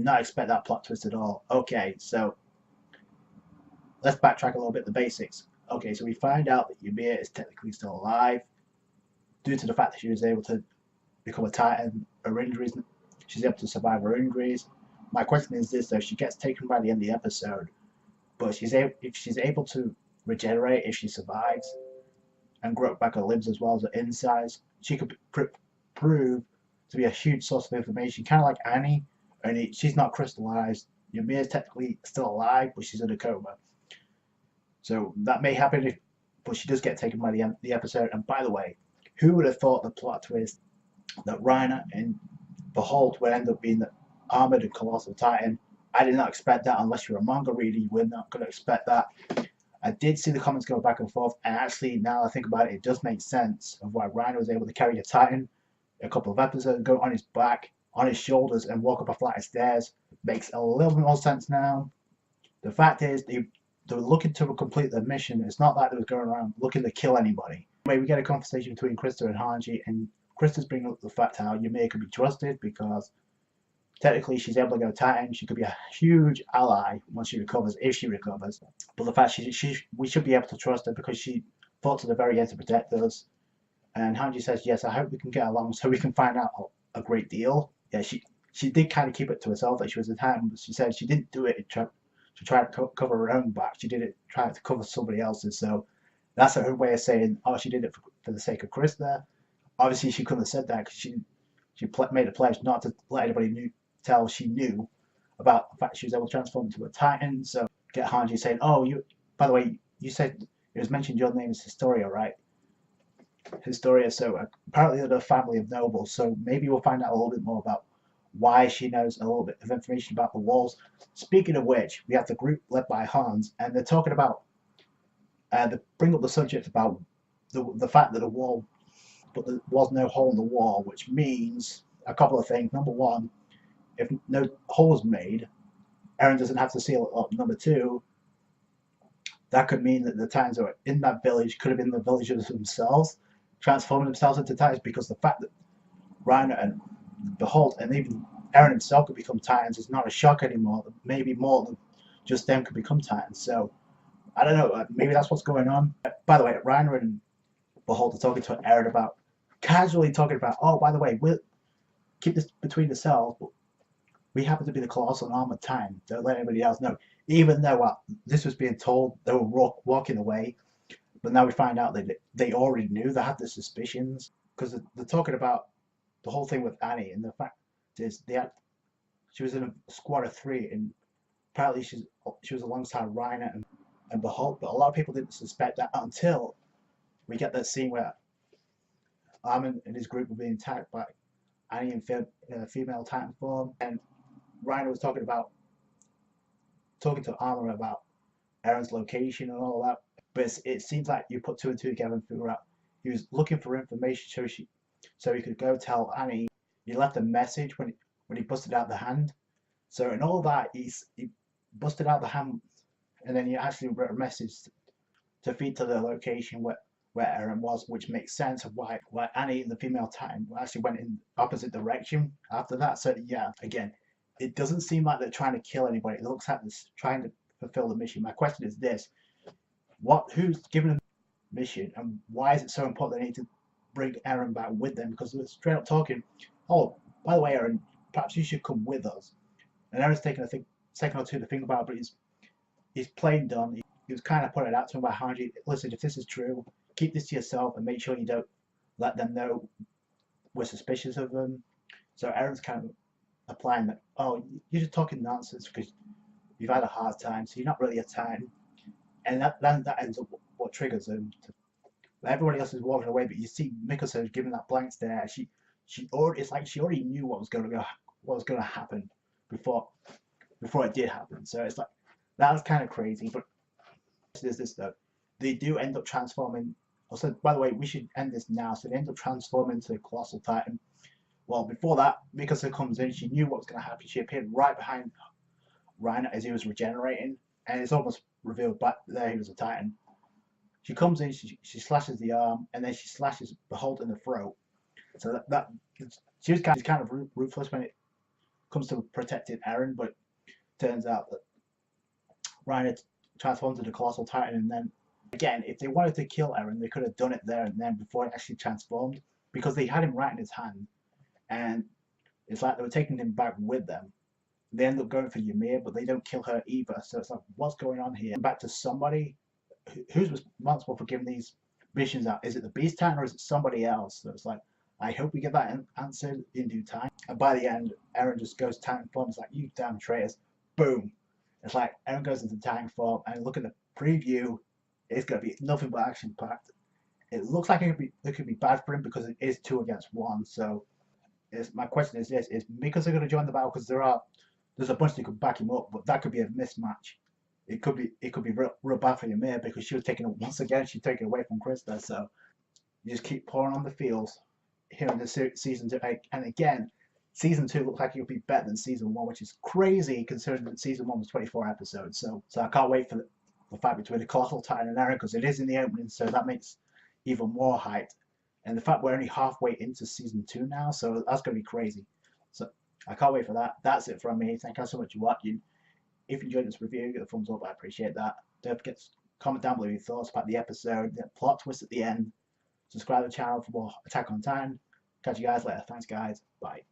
not expect that plot twist at all. Okay, so let's backtrack a little bit. The basics. Okay, so we find out that Ymir is technically still alive due to the fact that she was able to become a Titan. Her injuries, she's able to survive her injuries. My question is this though: she gets taken by the end of the episode, but if she's able to regenerate if she survives and grow back her limbs as well as her insides, she could prove to be a huge source of information, kind of like Annie. Only she's not crystallized. Ymir is technically still alive, but she's in a coma. So that may happen, but she does get taken by the end of the episode. And by the way, who would have thought the plot twist that Reiner and Behold would end up being the armored and colossal Titan? I did not expect that. Unless you're a manga reader, you were not going to expect that. I did see the comments go back and forth, and actually, now I think about it, it does make sense of why Reiner was able to carry a Titan a couple of episodes ago on his back, on his shoulders, and walk up a flight of stairs. Makes a little bit more sense now. The fact is, they were looking to complete their mission. It's not like they were going around looking to kill anybody. Anyway, we get a conversation between Krista and Hanji, and Krista's bringing up the fact how Ymir can be trusted because technically she's able to go Titan. She could be a huge ally once she recovers, if she recovers. But the fact we should be able to trust her because she fought to the very end to protect us. And Hanji says, yes, I hope we can get along so we can find out a great deal. Yeah, she did kind of keep it to herself that she was a Titan, but she said she didn't do it to try to cover her own back. She did it trying to cover somebody else's. So that's her way of saying, oh, she did it for the sake of Krista. Obviously, she couldn't have said that because she made a pledge not to let anybody tell she knew about the fact she was able to transform into a Titan. So get Hanji saying, oh, by the way, you said it was mentioned your name is Historia, right? Historia. So apparently they're a family of nobles. So maybe we'll find out a little bit more about why she knows a little bit of information about the walls. Speaking of which, we have the group led by Hans, and they're talking about, they bring up the subject about the fact that there was no hole in the wall, which means a couple of things. Number one, if no hole is made, Eren doesn't have to seal it up. Number two, that could mean that the Titans are in that village could have been the villagers themselves, transforming themselves into Titans, because the fact that Reiner and Behold and even Eren himself could become Titans is not a shock anymore. Maybe more than just them could become Titans. So I don't know. Maybe that's what's going on. By the way, Reiner and Behold are talking to Eren about, casually talking about, oh, by the way, we'll keep this between ourselves, but we happen to be the colossal and armored Titan. Don't let anybody else know. Even though this was being told, they were walking away. But now we find out that they already knew. They had the suspicions because they're talking about the whole thing with Annie, and the fact is she was in a squad of 3, and apparently she was alongside Reiner and Behold. But a lot of people didn't suspect that until we get that scene where Armin and his group were being attacked by Annie in female Titan form, and Reiner was talking to Armin about Eren's location and all that. But it seems like you put 2 and 2 together and figure out he was looking for information so he could go tell Annie. He left a message when he busted out the hand. So in all that, he busted out the hand, and then he actually wrote a message to feed to the location where Eren was, which makes sense of why Annie and the female Titan actually went in opposite direction after that. So yeah, again, it doesn't seem like they're trying to kill anybody. It looks like they're trying to fulfill the mission. My question is this: who's given them the mission, and why is it so important they need to bring Eren back with them? Because they're straight up talking, oh, by the way, Eren, perhaps you should come with us. And Eren's taking a second or two to think about it, but he's plain done. He was kind of putting it out to him by Hanji. Listen, if this is true, keep this to yourself and make sure you don't let them know we're suspicious of them. So Eren's kind of applying that, oh, you're just talking nonsense because you've had a hard time, so you're not really a Titan. And that ends up what triggers him. Everybody else is walking away, but you see Mikasa giving that blank stare. It's like she already knew what was going to happen before it did happen. So it's like that was kind of crazy. But there's this though, they do end up transforming. Also, by the way, we should end this now. So they end up transforming into a colossal Titan. Well, before that, Mikasa comes in. She knew what was going to happen. She appeared right behind Reiner as he was regenerating, and it's almost revealed back there he was a Titan. She comes in, she slashes the arm, and then she slashes Behold in the throat. So that she was kind of ruthless when comes to protecting Eren, but turns out that Reiner transforms into the Colossal Titan, and then again, if they wanted to kill Eren, they could have done it there and then before it actually transformed, because they had him right in his hand, and it's like they were taking him back with them. They end up going for Ymir, but they don't kill her either. So it's like, what's going on here? Back to somebody who's responsible for giving these missions out. Is it the Beast Titan or is it somebody else? So it's like, I hope we get that answered in due time. And by the end, Eren just goes Titan form. It's like, you damn traitors. Boom. It's like Eren goes into Titan form, and look at the preview. It's going to be nothing but action packed. It looks like it could be bad for him because it is 2 against 1. So my question is this: is Mikasa going to join the battle? Because there's a bunch that could back him up, but that could be a mismatch. It could be real bad for Ymir because she was taking it once again. She's taking it away from Krista. So you just keep pouring on the fields here in the season 2. And again, season 2 looks like it'll be better than season 1, which is crazy considering that season 1 was 24 episodes. So I can't wait for the fight between the Colossal Titan and Eren, because it is in the opening, so that makes even more hype. And the fact we're only halfway into season 2 now, so that's going to be crazy. So I can't wait for that. That's it from me. Thank you so much for watching. If you enjoyed this review, give it a thumbs up. I appreciate that. Don't forget to comment down below your thoughts about the episode, the plot twist at the end. Subscribe to the channel for more Attack on Titan. Catch you guys later. Thanks, guys. Bye.